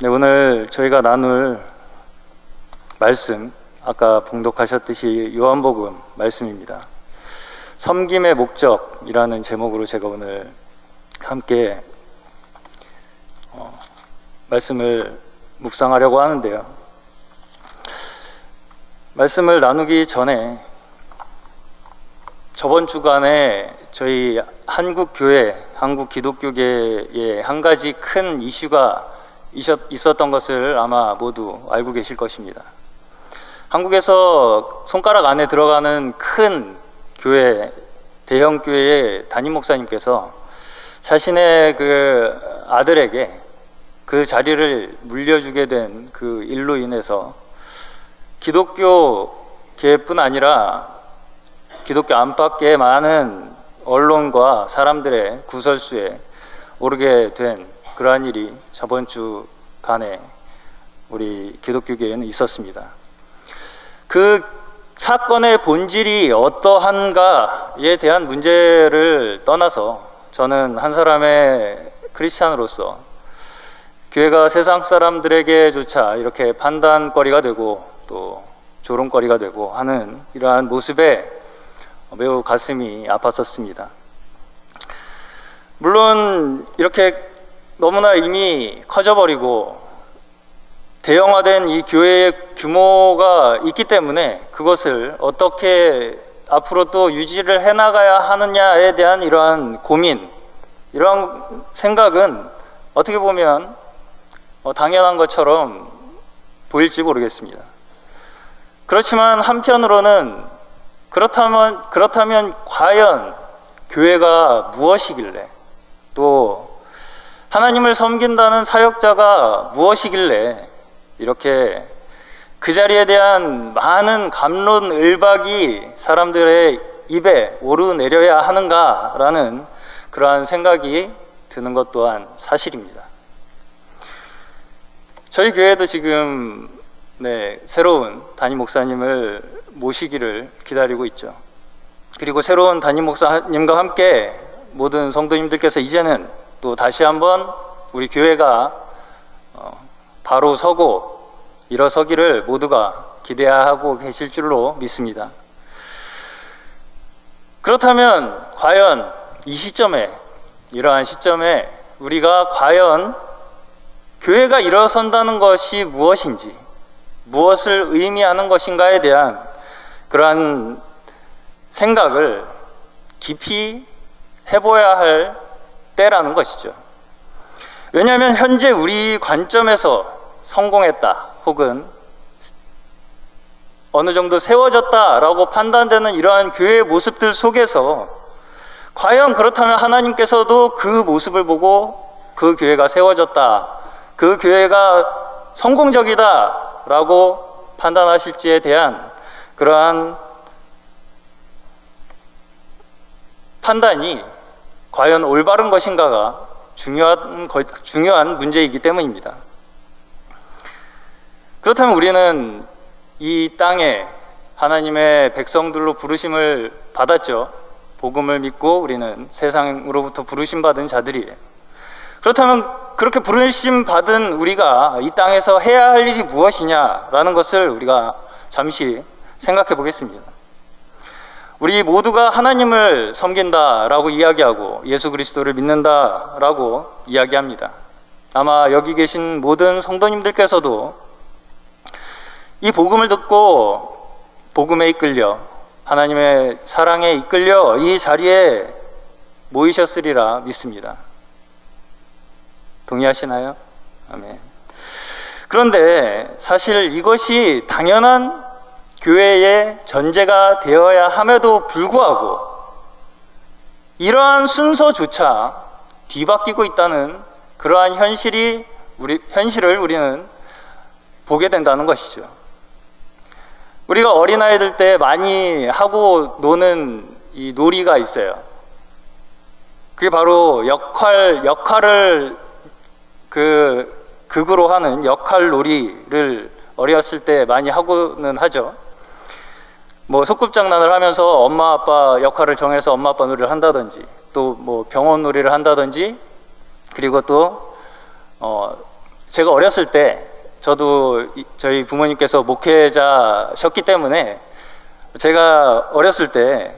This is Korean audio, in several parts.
네, 오늘 저희가 나눌 말씀, 아까 봉독하셨듯이 요한복음 말씀입니다. 섬김의 목적이라는 제목으로 제가 오늘 함께 말씀을 묵상하려고 하는데요. 말씀을 나누기 전에 저번 주간에 저희 한국교회, 한국기독교계에 한 가지 큰 이슈가 있었던 것을 아마 모두 알고 계실 것입니다. 한국에서 손가락 안에 들어가는 큰 교회, 대형 교회의 담임 목사님께서 자신의 그 아들에게 그 자리를 물려주게 된 그 일로 인해서 기독교계뿐 아니라 기독교 안팎의 많은 언론과 사람들의 구설수에 오르게 된 그러한 일이 저번 주간에 우리 기독교계에는 있었습니다. 그 사건의 본질이 어떠한가에 대한 문제를 떠나서 저는 한 사람의 크리스찬으로서 교회가 세상 사람들에게조차 이렇게 판단거리가 되고 또 조롱거리가 되고 하는 이러한 모습에 매우 가슴이 아팠었습니다. 물론 이렇게 너무나 이미 커져버리고 대형화된 이 교회의 규모가 있기 때문에 그것을 어떻게 앞으로 또 유지를 해나가야 하느냐에 대한 이러한 고민, 이러한 생각은 어떻게 보면 당연한 것처럼 보일지 모르겠습니다. 그렇지만 한편으로는 그렇다면 과연 교회가 무엇이길래, 또 하나님을 섬긴다는 사역자가 무엇이길래 이렇게 그 자리에 대한 많은 갑론을박이 사람들의 입에 오르내려야 하는가라는 그러한 생각이 드는 것 또한 사실입니다. 저희 교회도 지금 새로운 담임 목사님을 모시기를 기다리고 있죠. 그리고 새로운 담임 목사님과 함께 모든 성도님들께서 이제는 또 다시 한번 우리 교회가 바로 서고 일어서기를 모두가 기대하고 계실 줄로 믿습니다. 그렇다면 과연 이 시점에, 이러한 시점에 우리가 과연 교회가 일어선다는 것이 무엇인지, 무엇을 의미하는 것인가에 대한 그러한 생각을 깊이 해봐야 할 때라는 것이죠. 왜냐하면 현재 우리 관점에서 성공했다 혹은 어느 정도 세워졌다라고 판단되는 이러한 교회의 모습들 속에서 과연 그렇다면 하나님께서도 그 모습을 보고 그 교회가 세워졌다, 그 교회가 성공적이다 라고 판단하실지에 대한 그러한 판단이 과연 올바른 것인가가 중요한 문제이기 때문입니다. 그렇다면 우리는 이 땅에 하나님의 백성들로 부르심을 받았죠. 복음을 믿고 우리는 세상으로부터 부르심 받은 자들이에요. 그렇다면 그렇게 부르심 받은 우리가 이 땅에서 해야 할 일이 무엇이냐라는 것을 우리가 잠시 생각해 보겠습니다. 우리 모두가 하나님을 섬긴다라고 이야기하고 예수 그리스도를 믿는다라고 이야기합니다. 아마 여기 계신 모든 성도님들께서도 이 복음을 듣고 복음에 이끌려, 하나님의 사랑에 이끌려 이 자리에 모이셨으리라 믿습니다. 동의하시나요? 아멘. 그런데 사실 이것이 당연한 교회의 전제가 되어야 함에도 불구하고 이러한 순서조차 뒤바뀌고 있다는 그러한 현실을 우리는 보게 된다는 것이죠. 우리가 어린아이들 때 많이 하고 노는 이 놀이가 있어요. 그게 바로 역할을 극으로 하는 역할 놀이를 어렸을 때 많이 하고는 하죠. 뭐 소꿉장난을 하면서 엄마 아빠 역할을 정해서 엄마 아빠 놀이를 한다든지, 또 뭐 병원 놀이를 한다든지, 그리고 또 제가 어렸을 때 저도 저희 부모님께서 목회자셨기 때문에 제가 어렸을 때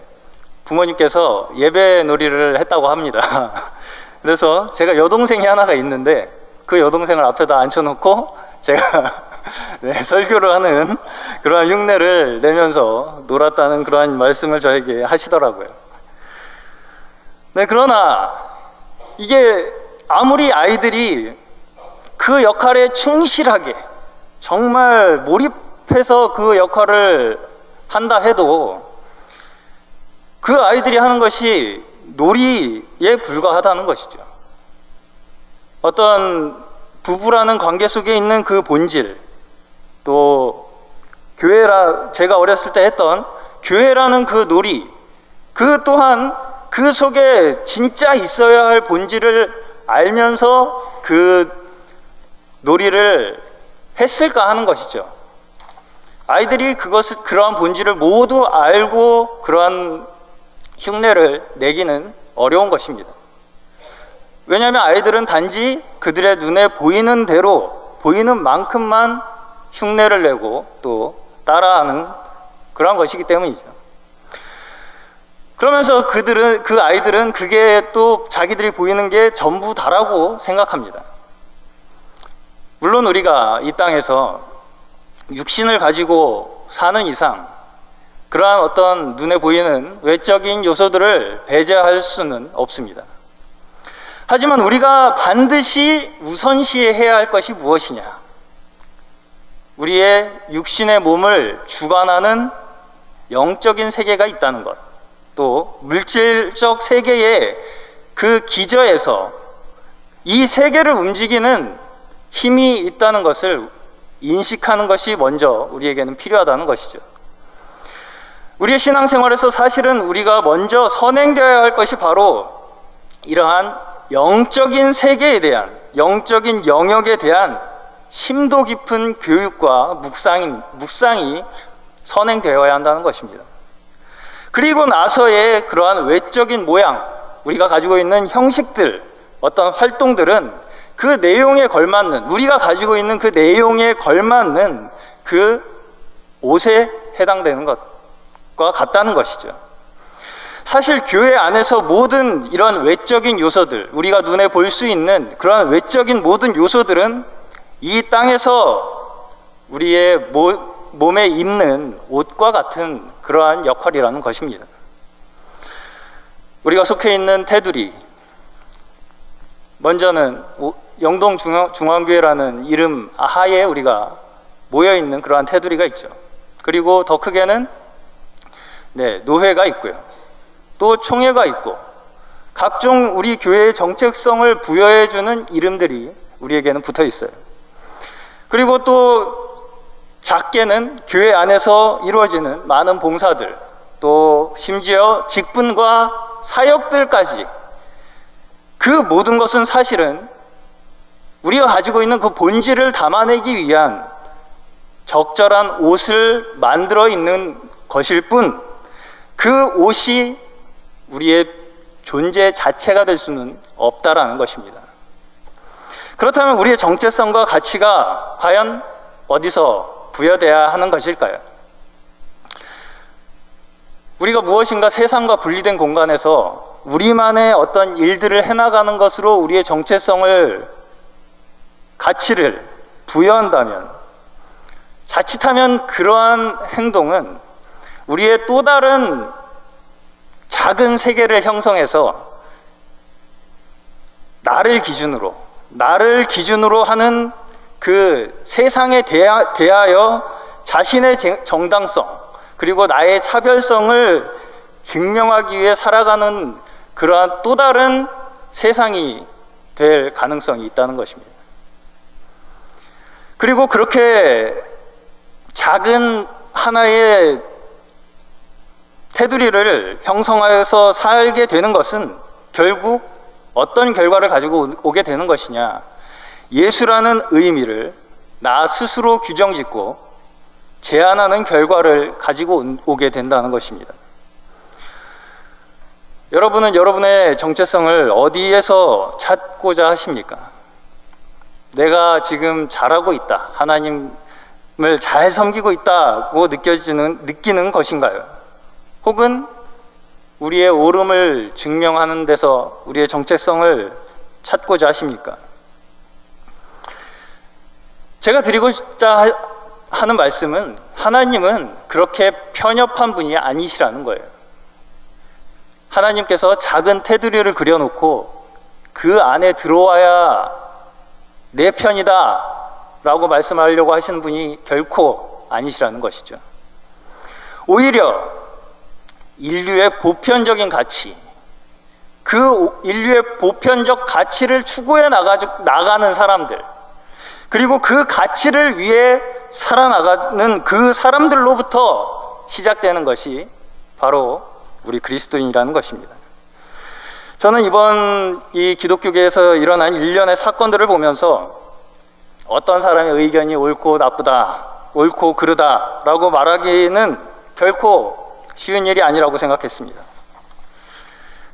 부모님께서 예배 놀이를 했다고 합니다. 그래서 제가 여동생이 하나가 있는데 그 여동생을 앞에다 앉혀놓고 제가 네, 설교를 하는 그러한 흉내를 내면서 놀았다는 그러한 말씀을 저에게 하시더라고요. 네, 그러나 이게 아무리 아이들이 그 역할에 충실하게 정말 몰입해서 그 역할을 한다 해도 그 아이들이 하는 것이 놀이에 불과하다는 것이죠. 어떤 부부라는 관계 속에 있는 그 본질, 또 제가 어렸을 때 했던 교회라는 그 놀이, 그 또한 그 속에 진짜 있어야 할 본질을 알면서 그 놀이를 했을까 하는 것이죠. 아이들이 그러한 본질을 모두 알고 그러한 흉내를 내기는 어려운 것입니다. 왜냐하면 아이들은 단지 그들의 눈에 보이는 대로, 보이는 만큼만 흉내를 내고 또 따라하는 그러한 것이기 때문이죠. 그러면서 그 아이들은 그게 또 자기들이 보이는 게 전부 다라고 생각합니다. 물론 우리가 이 땅에서 육신을 가지고 사는 이상 그러한 어떤 눈에 보이는 외적인 요소들을 배제할 수는 없습니다. 하지만 우리가 반드시 우선시해야 할 것이 무엇이냐? 우리의 육신의 몸을 주관하는 영적인 세계가 있다는 것, 또 물질적 세계의 그 기저에서 이 세계를 움직이는 힘이 있다는 것을 인식하는 것이 먼저 우리에게는 필요하다는 것이죠. 우리의 신앙생활에서 사실은 우리가 먼저 선행되어야 할 것이 바로 이러한 영적인 세계에 대한, 영적인 영역에 대한 심도 깊은 교육과 묵상이 선행되어야 한다는 것입니다. 그리고 나서의 그러한 외적인 모양, 우리가 가지고 있는 형식들, 어떤 활동들은 그 내용에 걸맞는, 우리가 가지고 있는 그 내용에 걸맞는 그 옷에 해당되는 것과 같다는 것이죠. 사실 교회 안에서 모든 이런 외적인 요소들, 우리가 눈에 볼 수 있는 그런 외적인 모든 요소들은 이 땅에서 우리의 몸에 입는 옷과 같은 그러한 역할이라는 것입니다. 우리가 속해 있는 테두리, 먼저는 영동중앙교회라는 이름 하에 우리가 모여있는 그러한 테두리가 있죠. 그리고 더 크게는 노회가 있고요. 또 총회가 있고 각종 우리 교회의 정체성을 부여해주는 이름들이 우리에게는 붙어 있어요. 그리고 또 작게는 교회 안에서 이루어지는 많은 봉사들, 또 심지어 직분과 사역들까지, 그 모든 것은 사실은 우리가 가지고 있는 그 본질을 담아내기 위한 적절한 옷을 만들어 입는 것일 뿐, 그 옷이 우리의 존재 자체가 될 수는 없다라는 것입니다. 그렇다면 우리의 정체성과 가치가 과연 어디서 부여돼야 하는 것일까요? 우리가 무엇인가 세상과 분리된 공간에서 우리만의 어떤 일들을 해나가는 것으로 우리의 정체성을, 가치를 부여한다면, 자칫하면 그러한 행동은 우리의 또 다른 작은 세계를 형성해서 나를 기준으로 하는 그 세상에 대하여 자신의 정당성, 그리고 나의 차별성을 증명하기 위해 살아가는 그러한 또 다른 세상이 될 가능성이 있다는 것입니다. 그리고 그렇게 작은 하나의 테두리를 형성하여서 살게 되는 것은 결국 어떤 결과를 가지고 오게 되는 것이냐, 예수라는 의미를 나 스스로 규정짓고 제한하는 결과를 가지고 오게 된다는 것입니다. 여러분은 여러분의 정체성을 어디에서 찾고자 하십니까? 내가 지금 잘하고 있다, 하나님을 잘 섬기고 있다고 느끼는 것인가요? 혹은 우리의 옳음을 증명하는 데서 우리의 정체성을 찾고자 하십니까? 제가 드리고자 하는 말씀은 하나님은 그렇게 편협한 분이 아니시라는 거예요. 하나님께서 작은 테두리를 그려놓고 그 안에 들어와야 내 편이다 라고 말씀하려고 하시는 분이 결코 아니시라는 것이죠. 오히려 인류의 보편적인 가치, 그 인류의 보편적 가치를 추구해 나가는 사람들, 그리고 그 가치를 위해 살아나가는 그 사람들로부터 시작되는 것이 바로 우리 그리스도인이라는 것입니다. 저는 이번 이 기독교계에서 일어난 일련의 사건들을 보면서 어떤 사람의 의견이 옳고 나쁘다, 옳고 그르다 라고 말하기는 결코 쉬운 일이 아니라고 생각했습니다.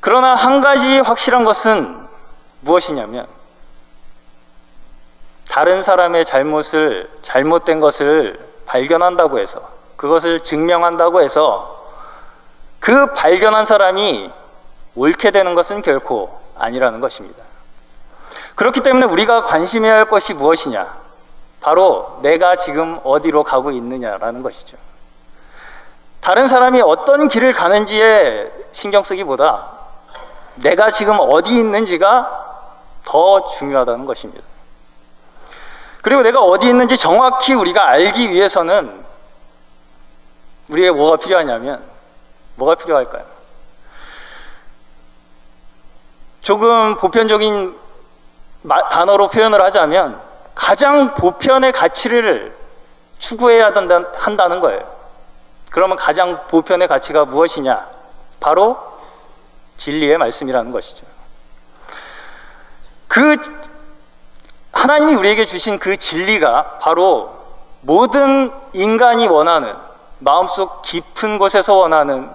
그러나 한 가지 확실한 것은 무엇이냐면, 다른 사람의 잘못된 것을 발견한다고 해서, 그것을 증명한다고 해서 그 발견한 사람이 옳게 되는 것은 결코 아니라는 것입니다. 그렇기 때문에 우리가 관심해야 할 것이 무엇이냐? 바로 내가 지금 어디로 가고 있느냐라는 것이죠. 다른 사람이 어떤 길을 가는지에 신경 쓰기보다 내가 지금 어디 있는지가 더 중요하다는 것입니다. 그리고 내가 어디 있는지 정확히 우리가 알기 위해서는 우리에게 뭐가 필요하냐면, 뭐가 필요할까요? 조금 보편적인 단어로 표현을 하자면 가장 보편의 가치를 추구해야 한다는 거예요. 그러면 가장 보편의 가치가 무엇이냐? 바로 진리의 말씀이라는 것이죠. 하나님이 우리에게 주신 그 진리가 바로 모든 인간이 원하는, 마음속 깊은 곳에서 원하는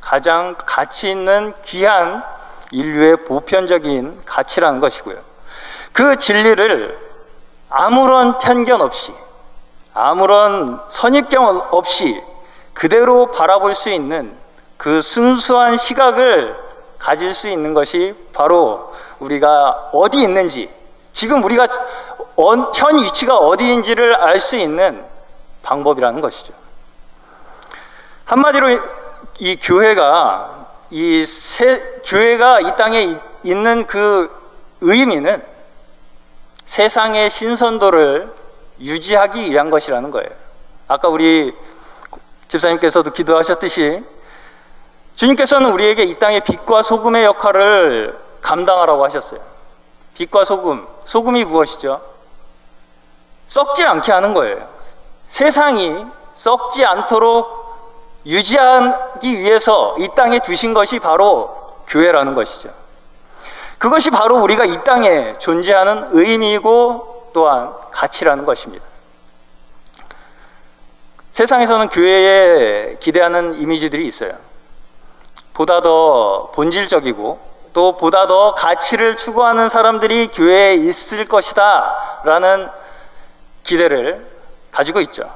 가장 가치 있는 귀한 인류의 보편적인 가치라는 것이고요. 그 진리를 아무런 편견 없이, 아무런 선입견 없이 그대로 바라볼 수 있는 그 순수한 시각을 가질 수 있는 것이 바로 우리가 어디 있는지, 지금 우리가 현 위치가 어디인지를 알 수 있는 방법이라는 것이죠. 한마디로 이 교회가 이 땅에 있는 그 의미는 세상의 신선도를 유지하기 위한 것이라는 거예요. 아까 우리 집사님께서도 기도하셨듯이 주님께서는 우리에게 이 땅의 빛과 소금의 역할을 감당하라고 하셨어요. 빛과 소금, 소금이 무엇이죠? 썩지 않게 하는 거예요. 세상이 썩지 않도록 유지하기 위해서 이 땅에 두신 것이 바로 교회라는 것이죠. 그것이 바로 우리가 이 땅에 존재하는 의미이고 또한 가치라는 것입니다. 세상에서는 교회에 기대하는 이미지들이 있어요. 보다 더 본질적이고 또 보다 더 가치를 추구하는 사람들이 교회에 있을 것이다 라는 기대를 가지고 있죠.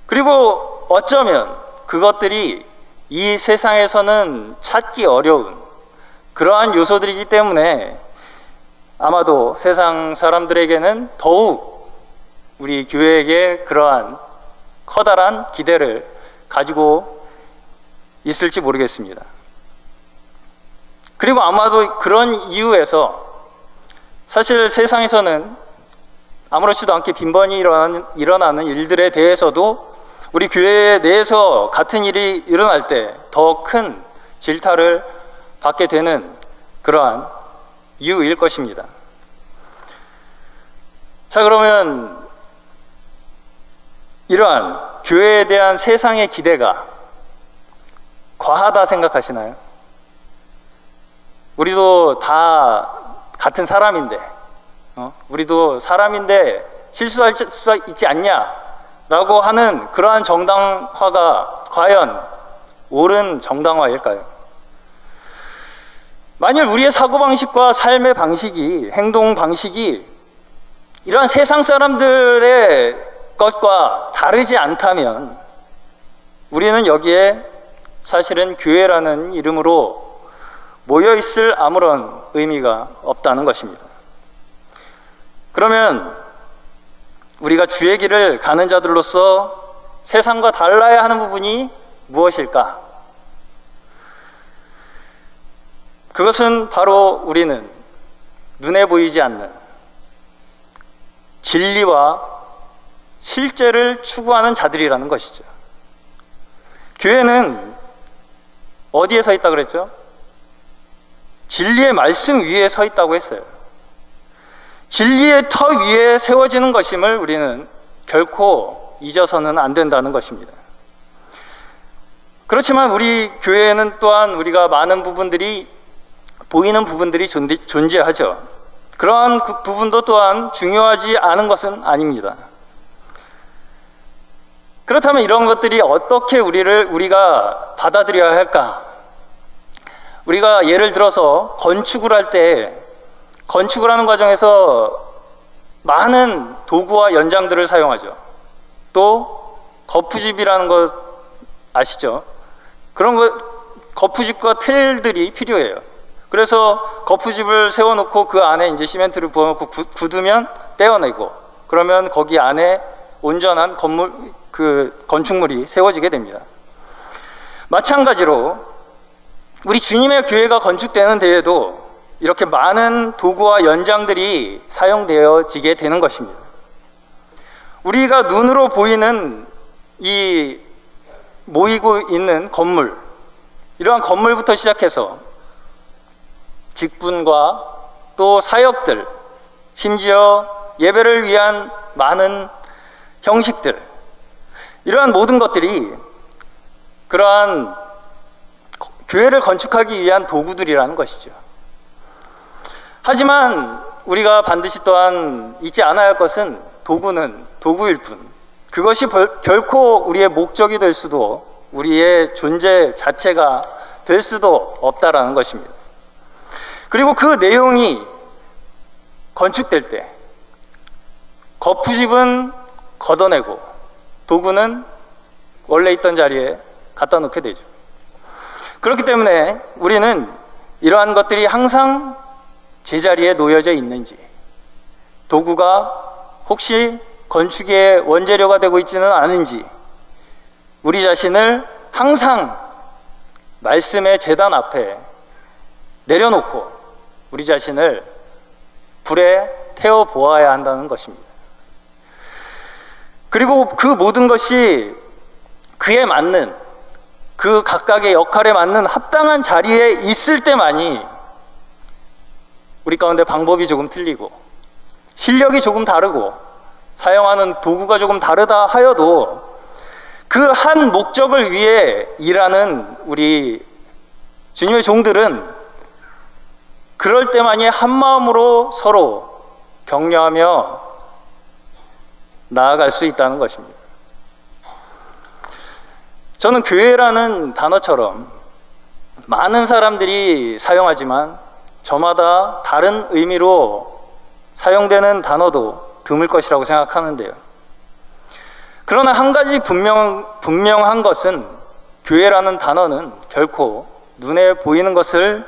그리고 어쩌면 그것들이 이 세상에서는 찾기 어려운 그러한 요소들이기 때문에 아마도 세상 사람들에게는 더욱 우리 교회에게 그러한 커다란 기대를 가지고 있을지 모르겠습니다. 그리고 아마도 그런 이유에서 사실 세상에서는 아무렇지도 않게 빈번히 일어나는 일들에 대해서도 우리 교회 내에서 같은 일이 일어날 때 더 큰 질타를 받게 되는 그러한 이유일 것입니다. 자, 그러면 이러한 교회에 대한 세상의 기대가 과하다 생각하시나요? 우리도 다 같은 사람인데, 우리도 사람인데 실수할 수 있지 않냐? 라고 하는 그러한 정당화가 과연 옳은 정당화일까요? 만일 우리의 사고방식과 삶의 방식이, 행동 방식이 이러한 세상 사람들의 것과 다르지 않다면 우리는 여기에 사실은 교회라는 이름으로 모여 있을 아무런 의미가 없다는 것입니다. 그러면 우리가 주의 길을 가는 자들로서 세상과 달라야 하는 부분이 무엇일까? 그것은 바로 우리는 눈에 보이지 않는 진리와 실제를 추구하는 자들이라는 것이죠. 교회는 어디에 서 있다 그랬죠? 진리의 말씀 위에 서 있다고 했어요. 진리의 터 위에 세워지는 것임을 우리는 결코 잊어서는 안 된다는 것입니다. 그렇지만 우리 교회에는 또한 우리가 많은 부분들이 보이는 부분들이 존재하죠. 그러한 그 부분도 또한 중요하지 않은 것은 아닙니다. 그렇다면 이런 것들이 어떻게 우리가 받아들여야 할까? 우리가 예를 들어서 건축을 할 때 건축을 하는 과정에서 많은 도구와 연장들을 사용하죠. 또 거푸집이라는 것 아시죠? 그런 거푸집과 틀들이 필요해요. 그래서 거푸집을 세워놓고 그 안에 이제 시멘트를 부어놓고 굳으면 떼어내고, 그러면 거기 안에 온전한 건축물이 세워지게 됩니다. 마찬가지로 우리 주님의 교회가 건축되는 데에도 이렇게 많은 도구와 연장들이 사용되어지게 되는 것입니다. 우리가 눈으로 보이는 이 모이고 있는 건물, 이러한 건물부터 시작해서 직분과 또 사역들, 심지어 예배를 위한 많은 형식들, 이러한 모든 것들이 그러한 교회를 건축하기 위한 도구들이라는 것이죠. 하지만 우리가 반드시 또한 잊지 않아야 할 것은 도구는 도구일 뿐, 그것이 결코 우리의 목적이 될 수도, 우리의 존재 자체가 될 수도 없다라는 것입니다. 그리고 그 내용이 건축될 때 거푸집은 걷어내고 도구는 원래 있던 자리에 갖다 놓게 되죠. 그렇기 때문에 우리는 이러한 것들이 항상 제자리에 놓여져 있는지, 도구가 혹시 건축의 원재료가 되고 있지는 않은지, 우리 자신을 항상 말씀의 제단 앞에 내려놓고 우리 자신을 불에 태워 보아야 한다는 것입니다. 그리고 그 모든 것이 그에 맞는, 그 각각의 역할에 맞는 합당한 자리에 있을 때만이 우리 가운데 방법이 조금 틀리고 실력이 조금 다르고 사용하는 도구가 조금 다르다 하여도 그 한 목적을 위해 일하는 우리 주님의 종들은 그럴 때만이 한 마음으로 서로 격려하며 나아갈 수 있다는 것입니다. 저는 교회라는 단어처럼 많은 사람들이 사용하지만 저마다 다른 의미로 사용되는 단어도 드물 것이라고 생각하는데요. 그러나 한 가지 분명한 것은 교회라는 단어는 결코 눈에 보이는 것을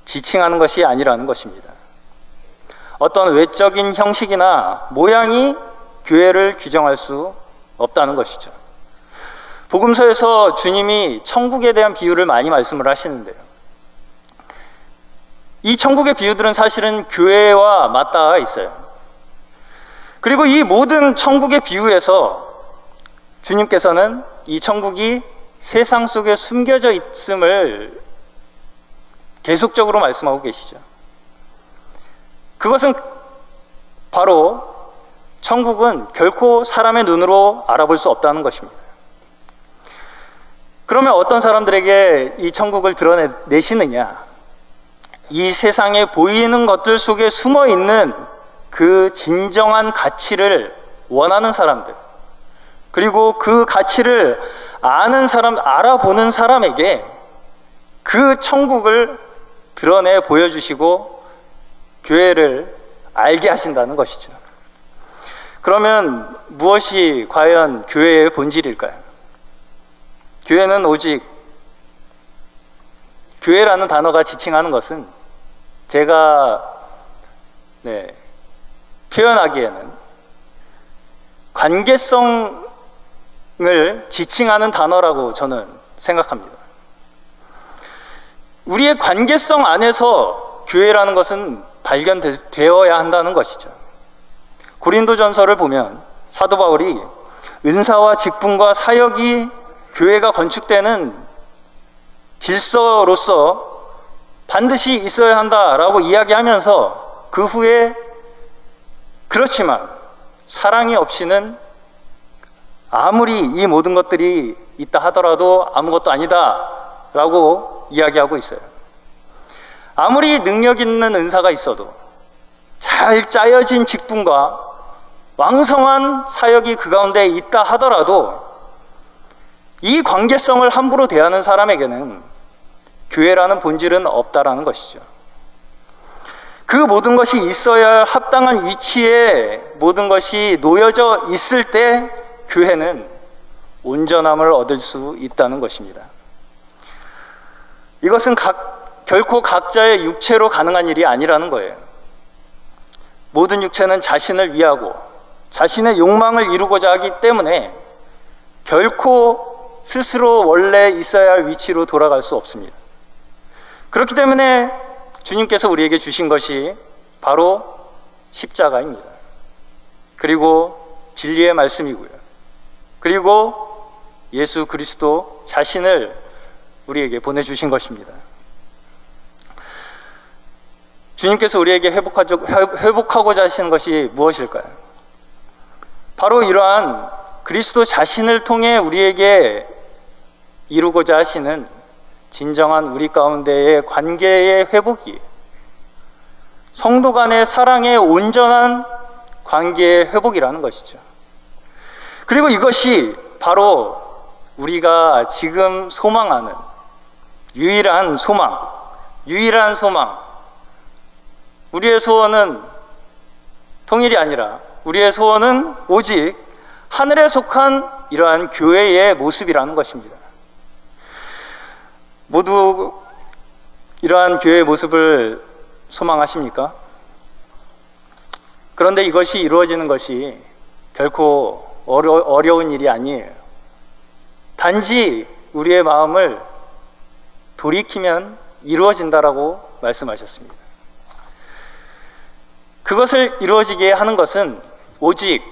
지칭하는 것이 아니라는 것입니다. 어떤 외적인 형식이나 모양이 교회를 규정할 수 없다는 것이죠. 복음서에서 주님이 천국에 대한 비유를 많이 말씀을 하시는데요, 이 천국의 비유들은 사실은 교회와 맞닿아 있어요. 그리고 이 모든 천국의 비유에서 주님께서는 이 천국이 세상 속에 숨겨져 있음을 계속적으로 말씀하고 계시죠. 그것은 바로 천국은 결코 사람의 눈으로 알아볼 수 없다는 것입니다. 그러면 어떤 사람들에게 이 천국을 드러내시느냐? 이 세상에 보이는 것들 속에 숨어 있는 그 진정한 가치를 원하는 사람들, 그리고 그 가치를 아는 사람, 알아보는 사람에게 그 천국을 드러내 보여주시고 교회를 알게 하신다는 것이죠. 그러면 무엇이 과연 교회의 본질일까요? 교회는 오직, 교회라는 단어가 지칭하는 것은 제가 표현하기에는 관계성을 지칭하는 단어라고 저는 생각합니다. 우리의 관계성 안에서 교회라는 것은 발견되어야 한다는 것이죠. 고린도전서를 보면 사도 바울이 은사와 직분과 사역이 교회가 건축되는 질서로서 반드시 있어야 한다라고 이야기하면서 그 후에 그렇지만 사랑이 없이는 아무리 이 모든 것들이 있다 하더라도 아무것도 아니다라고 이야기하고 있어요. 아무리 능력 있는 은사가 있어도, 잘 짜여진 직분과 왕성한 사역이 그 가운데 있다 하더라도 이 관계성을 함부로 대하는 사람에게는 교회라는 본질은 없다라는 것이죠. 그 모든 것이 있어야 할 합당한 위치에 모든 것이 놓여져 있을 때 교회는 온전함을 얻을 수 있다는 것입니다. 이것은 결코 각자의 육체로 가능한 일이 아니라는 거예요. 모든 육체는 자신을 위하고 자신의 욕망을 이루고자 하기 때문에 결코 스스로 원래 있어야 할 위치로 돌아갈 수 없습니다. 그렇기 때문에 주님께서 우리에게 주신 것이 바로 십자가입니다. 그리고 진리의 말씀이고요. 그리고 예수 그리스도 자신을 우리에게 보내주신 것입니다. 주님께서 우리에게 회복하고자 하시는 것이 무엇일까요? 바로 이러한 그리스도 자신을 통해 우리에게 이루고자 하시는 진정한 우리 가운데의 관계의 회복이, 성도 간의 사랑의 온전한 관계의 회복이라는 것이죠. 그리고 이것이 바로 우리가 지금 소망하는 유일한 소망. 우리의 소원은 통일이 아니라 우리의 소원은 오직 하늘에 속한 이러한 교회의 모습이라는 것입니다. 모두 이러한 교회의 모습을 소망하십니까? 그런데 이것이 이루어지는 것이 결코 어려운 일이 아니에요. 단지 우리의 마음을 돌이키면 이루어진다라고 말씀하셨습니다. 그것을 이루어지게 하는 것은 오직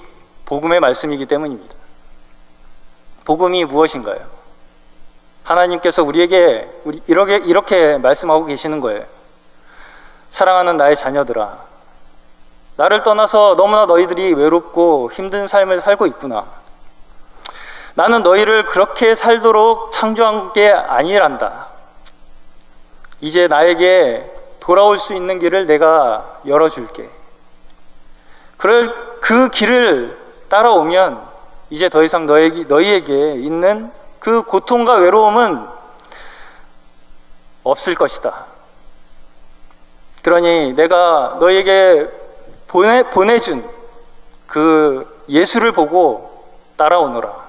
복음의 말씀이기 때문입니다. 복음이 무엇인가요? 하나님께서 우리에게 이렇게 말씀하고 계시는 거예요. 사랑하는 나의 자녀들아, 나를 떠나서 너무나 너희들이 외롭고 힘든 삶을 살고 있구나. 나는 너희를 그렇게 살도록 창조한 게 아니란다. 이제 나에게 돌아올 수 있는 길을 내가 열어줄게. 그 길을 따라오면 이제 더 이상 너희에게 있는 그 고통과 외로움은 없을 것이다. 그러니 내가 너희에게 보내준 그 예수를 보고 따라오너라.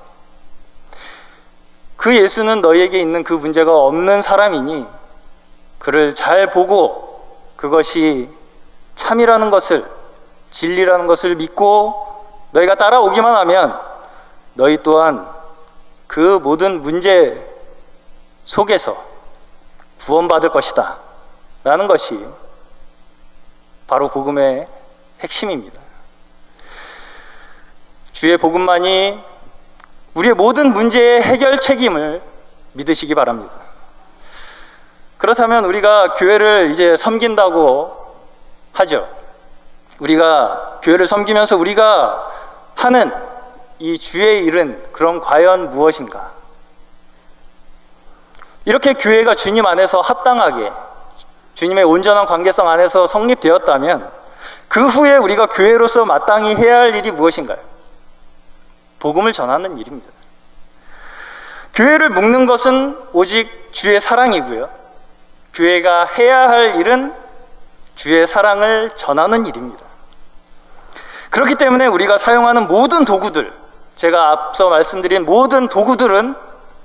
그 예수는 너희에게 있는 그 문제가 없는 사람이니 그를 잘 보고 그것이 참이라는 것을, 진리라는 것을 믿고 너희가 따라오기만 하면 너희 또한 그 모든 문제 속에서 구원받을 것이다 라는 것이 바로 복음의 핵심입니다. 주의 복음만이 우리의 모든 문제의 해결 책임을 믿으시기 바랍니다. 그렇다면 우리가 교회를 이제 섬긴다고 하죠. 우리가 교회를 섬기면서 우리가 하는 이 주의 일은 그럼 과연 무엇인가? 이렇게 교회가 주님 안에서 합당하게 주님의 온전한 관계성 안에서 성립되었다면 그 후에 우리가 교회로서 마땅히 해야 할 일이 무엇인가요? 복음을 전하는 일입니다. 교회를 묶는 것은 오직 주의 사랑이고요. 교회가 해야 할 일은 주의 사랑을 전하는 일입니다. 그렇기 때문에 우리가 사용하는 모든 도구들, 제가 앞서 말씀드린 모든 도구들은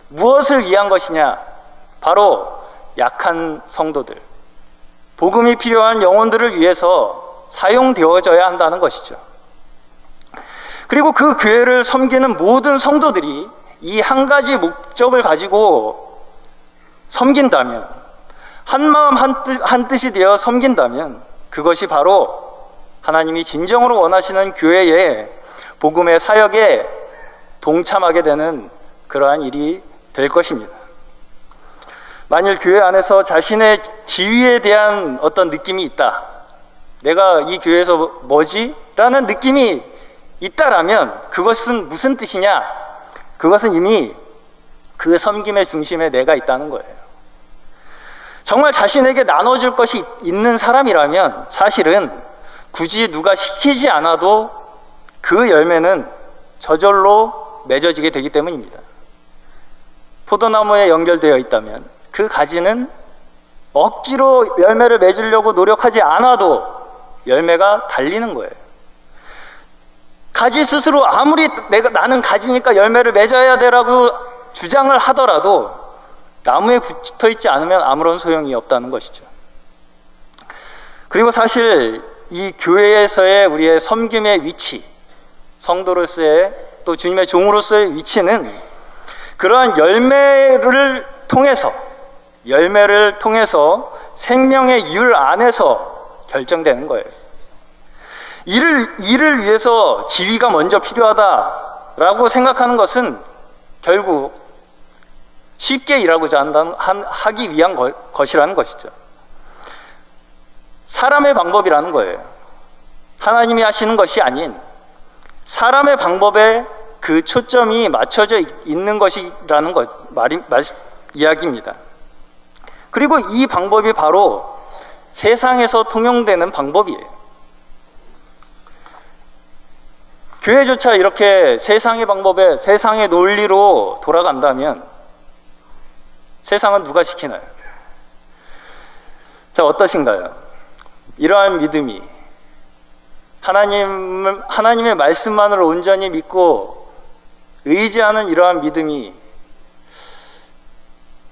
무엇을 위한 것이냐? 바로 약한 성도들, 복음이 필요한 영혼들을 위해서 사용되어져야 한다는 것이죠. 그리고 그 교회를 섬기는 모든 성도들이 이 한 가지 목적을 가지고 섬긴다면, 한 마음 한 뜻이 되어 섬긴다면, 그것이 바로 하나님이 진정으로 원하시는 교회의 복음의 사역에 동참하게 되는 그러한 일이 될 것입니다. 만일 교회 안에서 자신의 지위에 대한 어떤 느낌이 있다, 내가 이 교회에서 뭐지? 라는 느낌이 있다라면 그것은 무슨 뜻이냐? 그것은 이미 그 섬김의 중심에 내가 있다는 거예요. 정말 자신에게 나눠줄 것이 있는 사람이라면 사실은 굳이 누가 시키지 않아도 그 열매는 저절로 맺어지게 되기 때문입니다. 포도나무에 연결되어 있다면 그 가지는 억지로 열매를 맺으려고 노력하지 않아도 열매가 달리는 거예요. 가지 스스로 아무리 나는 가지니까 열매를 맺어야 되라고 주장을 하더라도 나무에 붙어 있지 않으면 아무런 소용이 없다는 것이죠. 그리고 사실 이 교회에서의 우리의 섬김의 위치, 성도로서의 또 주님의 종으로서의 위치는 그러한 열매를 통해서 생명의 율 안에서 결정되는 거예요. 이를 위해서 지위가 먼저 필요하다라고 생각하는 것은 결국 쉽게 일하고자 하기 위한 것이라는 것이죠. 사람의 방법이라는 거예요. 하나님이 하시는 것이 아닌 사람의 방법에 그 초점이 맞춰져 있는 것이라는 이야기입니다. 그리고 이 방법이 바로 세상에서 통용되는 방법이에요. 교회조차 이렇게 세상의 방법에, 세상의 논리로 돌아간다면 세상은 누가 지키나요? 자, 어떠신가요? 이러한 믿음이, 하나님의 말씀만을 온전히 믿고 의지하는 이러한 믿음이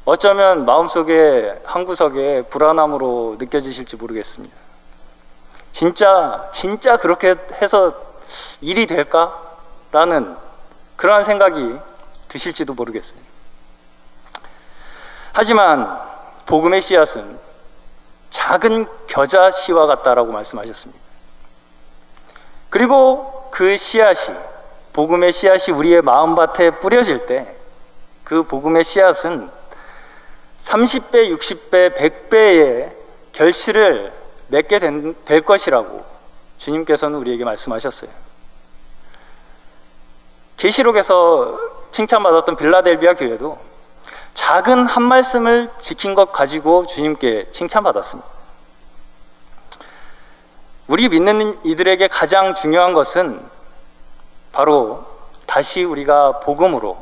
어쩌면 마음속에 한 구석에 불안함으로 느껴지실지 모르겠습니다. 진짜 그렇게 해서 일이 될까? 라는 그러한 생각이 드실지도 모르겠어요. 하지만 복음의 씨앗은 작은 겨자씨와 같다라고 말씀하셨습니다. 그리고 그 씨앗이, 복음의 씨앗이 우리의 마음밭에 뿌려질 때 그 복음의 씨앗은 30배, 60배, 100배의 결실을 맺게 될 것이라고 주님께서는 우리에게 말씀하셨어요. 계시록에서 칭찬받았던 빌라델비아 교회도 작은 한 말씀을 지킨 것 가지고 주님께 칭찬받았습니다. 우리 믿는 이들에게 가장 중요한 것은 바로 다시 우리가 복음으로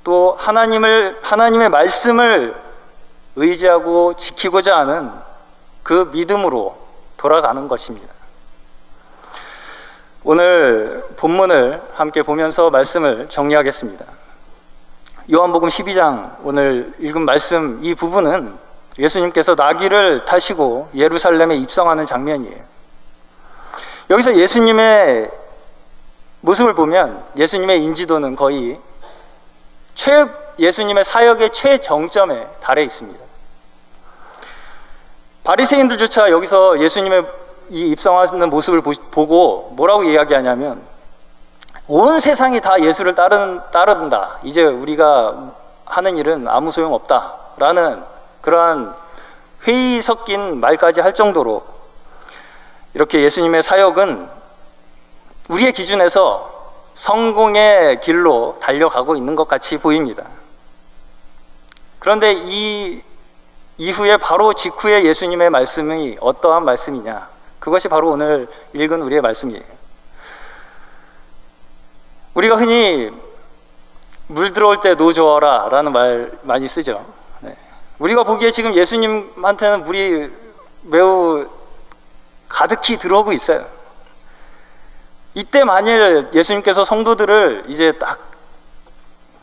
또 하나님의 말씀을 의지하고 지키고자 하는 그 믿음으로 돌아가는 것입니다. 오늘 본문을 함께 보면서 말씀을 정리하겠습니다. 요한복음 12장 오늘 읽은 말씀, 이 부분은 예수님께서 나귀를 타시고 예루살렘에 입성하는 장면이에요. 여기서 예수님의 모습을 보면 예수님의 인지도는 거의 예수님의 사역의 최정점에 달해 있습니다. 바리새인들조차 여기서 예수님의 이 입성하는 모습을 보고 뭐라고 이야기하냐면 온 세상이 다 예수를 따른다. 이제 우리가 하는 일은 아무 소용없다. 라는 그러한 회의 섞인 말까지 할 정도로 이렇게 예수님의 사역은 우리의 기준에서 성공의 길로 달려가고 있는 것 같이 보입니다. 그런데 이 이후에 바로 직후에 예수님의 말씀이 어떠한 말씀이냐? 그것이 바로 오늘 읽은 우리의 말씀이에요. 우리가 흔히 물 들어올 때 노 저어라 라는 말 많이 쓰죠. 네. 우리가 보기에 지금 예수님한테는 물이 매우 가득히 들어오고 있어요. 이때 만일 예수님께서 성도들을 이제 딱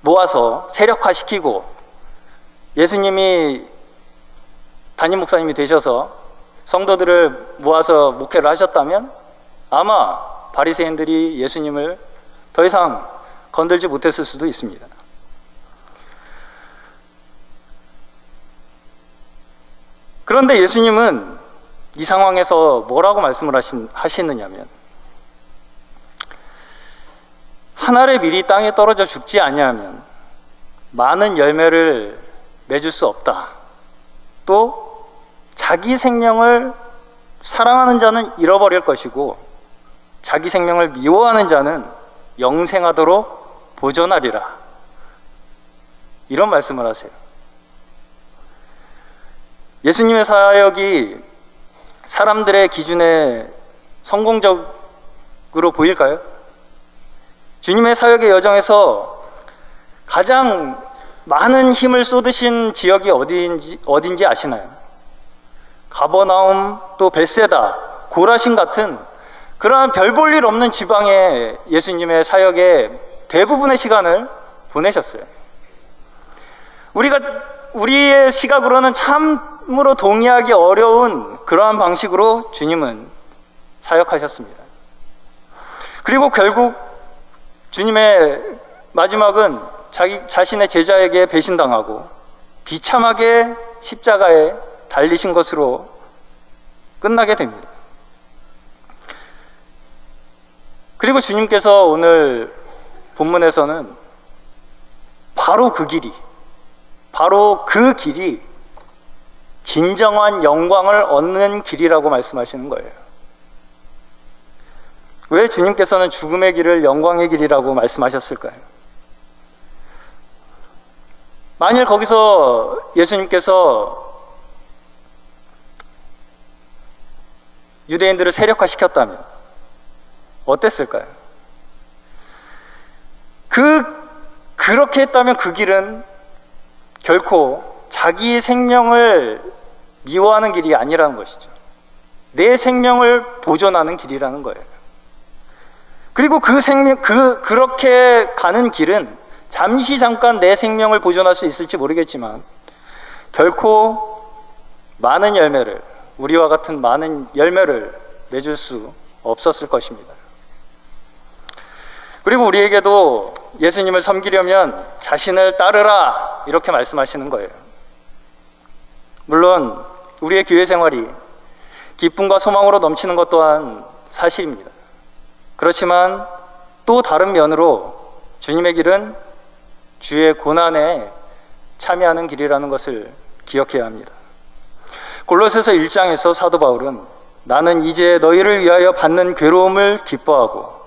모아서 세력화시키고 예수님이 담임 목사님이 되셔서 성도들을 모아서 목회를 하셨다면 아마 바리새인들이 예수님을 더 이상 건들지 못했을 수도 있습니다. 그런데 예수님은 이 상황에서 뭐라고 말씀을 하시느냐면 한 알의 밀이 땅에 떨어져 죽지 아니하면 많은 열매를 맺을 수 없다. 또 자기 생명을 사랑하는 자는 잃어버릴 것이고 자기 생명을 미워하는 자는 영생하도록 보존하리라. 이런 말씀을 하세요. 예수님의 사역이 사람들의 기준에 성공적으로 보일까요? 주님의 사역의 여정에서 가장 많은 힘을 쏟으신 지역이 어딘지 아시나요? 가버나움, 또 벳세다, 고라신 같은 그러한 별 볼 일 없는 지방에 예수님의 사역의 대부분의 시간을 보내셨어요. 우리의 시각으로는 참으로 동의하기 어려운 그러한 방식으로 주님은 사역하셨습니다. 그리고 결국 주님의 마지막은 자신의 제자에게 배신당하고 비참하게 십자가에 달리신 것으로 끝나게 됩니다. 그리고 주님께서 오늘 본문에서는 바로 그 길이 진정한 영광을 얻는 길이라고 말씀하시는 거예요. 왜 주님께서는 죽음의 길을 영광의 길이라고 말씀하셨을까요? 만일 거기서 예수님께서 유대인들을 세력화시켰다면 어땠을까요? 그렇게 했다면 그 길은 결코 자기 생명을 미워하는 길이 아니라는 것이죠. 내 생명을 보존하는 길이라는 거예요. 그리고 그렇게 가는 길은 잠깐 내 생명을 보존할 수 있을지 모르겠지만 결코 많은 열매를, 우리와 같은 많은 열매를 맺을 수 없었을 것입니다. 그리고 우리에게도 예수님을 섬기려면 자신을 따르라 이렇게 말씀하시는 거예요. 물론 우리의 교회 생활이 기쁨과 소망으로 넘치는 것 또한 사실입니다. 그렇지만 또 다른 면으로 주님의 길은 주의 고난에 참여하는 길이라는 것을 기억해야 합니다. 골로새서 1장에서 사도 바울은 나는 이제 너희를 위하여 받는 괴로움을 기뻐하고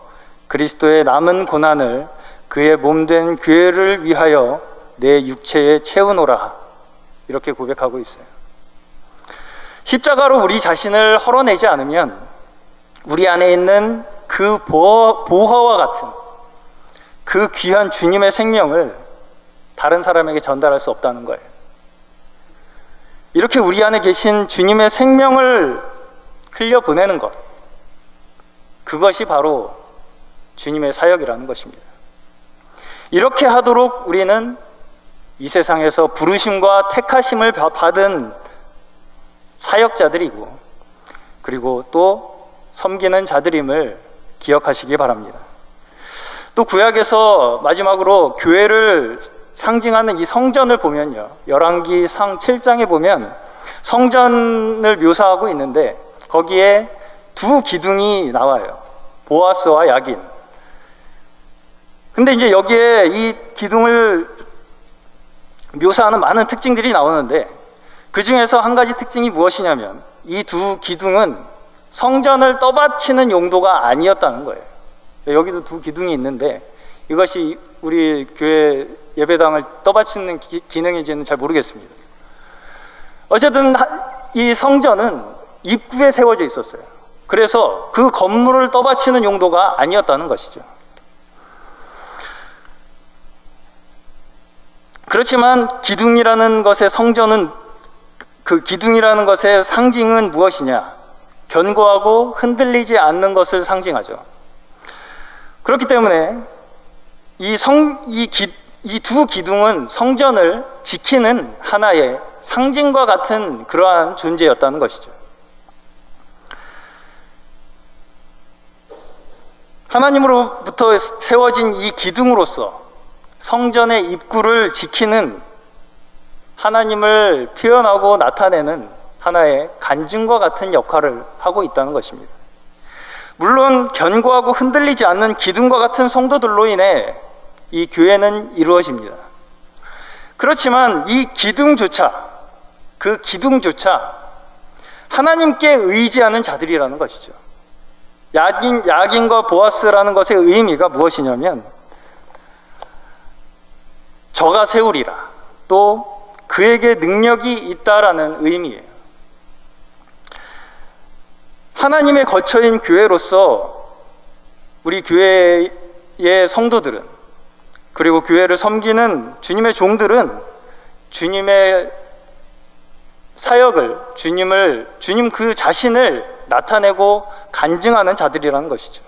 그리스도의 남은 고난을 그의 몸된 교회를 위하여 내 육체에 채우노라 이렇게 고백하고 있어요. 십자가로 우리 자신을 헐어내지 않으면 우리 안에 있는 그 보화와 같은 그 귀한 주님의 생명을 다른 사람에게 전달할 수 없다는 거예요. 이렇게 우리 안에 계신 주님의 생명을 흘려보내는 것, 그것이 바로 주님의 사역이라는 것입니다. 이렇게 하도록 우리는 이 세상에서 부르심과 택하심을 받은 사역자들이고 그리고 또 섬기는 자들임을 기억하시기 바랍니다. 또 구약에서 마지막으로 교회를 상징하는 이 성전을 보면요, 열왕기상 7장에 보면 성전을 묘사하고 있는데 거기에 두 기둥이 나와요. 보아스와 야긴. 근데 이제 여기에 이 기둥을 묘사하는 많은 특징들이 나오는데 그 중에서 한 가지 특징이 무엇이냐면 이 두 기둥은 성전을 떠받치는 용도가 아니었다는 거예요. 여기도 두 기둥이 있는데 이것이 우리 교회 예배당을 떠받치는 기능인지는 잘 모르겠습니다. 어쨌든 이 성전은 입구에 세워져 있었어요. 그래서 그 건물을 떠받치는 용도가 아니었다는 것이죠. 그렇지만 기둥이라는 것의 성전은, 그 기둥이라는 것의 상징은 무엇이냐? 견고하고 흔들리지 않는 것을 상징하죠. 그렇기 때문에 이 두 기둥은 성전을 지키는 하나의 상징과 같은 그러한 존재였다는 것이죠. 하나님으로부터 세워진 이 기둥으로서 성전의 입구를 지키는, 하나님을 표현하고 나타내는 하나의 간증과 같은 역할을 하고 있다는 것입니다. 물론 견고하고 흔들리지 않는 기둥과 같은 성도들로 인해 이 교회는 이루어집니다. 그렇지만 이 기둥조차, 그 기둥조차 하나님께 의지하는 자들이라는 것이죠. 야긴과 보아스라는 것의 의미가 무엇이냐면 저가 세우리라, 또 그에게 능력이 있다라는 의미예요. 하나님의 거처인 교회로서 우리 교회의 성도들은, 그리고 교회를 섬기는 주님의 종들은 주님의 사역을, 주님 그 자신을 나타내고 간증하는 자들이라는 것이죠.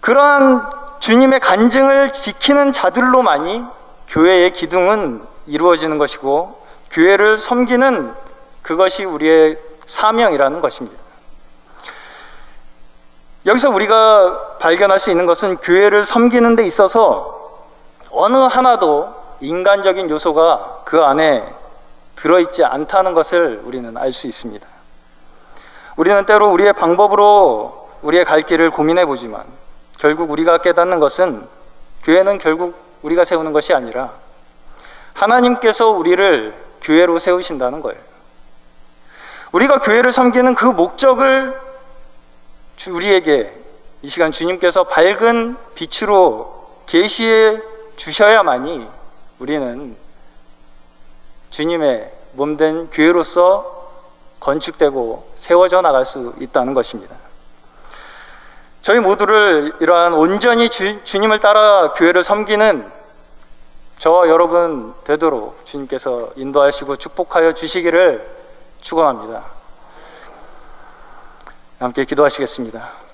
그러한 주님의 간증을 지키는 자들로만이 교회의 기둥은 이루어지는 것이고, 교회를 섬기는 그것이 우리의 사명이라는 것입니다. 여기서 우리가 발견할 수 있는 것은 교회를 섬기는 데 있어서 어느 하나도 인간적인 요소가 그 안에 들어있지 않다는 것을 우리는 알 수 있습니다. 우리는 때로 우리의 방법으로 우리의 갈 길을 고민해 보지만 결국 우리가 깨닫는 것은 교회는 결국 우리가 세우는 것이 아니라 하나님께서 우리를 교회로 세우신다는 거예요. 우리가 교회를 섬기는 그 목적을 우리에게 이 시간 주님께서 밝은 빛으로 계시해 주셔야만이 우리는 주님의 몸된 교회로서 건축되고 세워져 나갈 수 있다는 것입니다. 저희 모두를 이러한 온전히 주님을 따라 교회를 섬기는 저와 여러분 되도록 주님께서 인도하시고 축복하여 주시기를 축원합니다. 함께 기도하시겠습니다.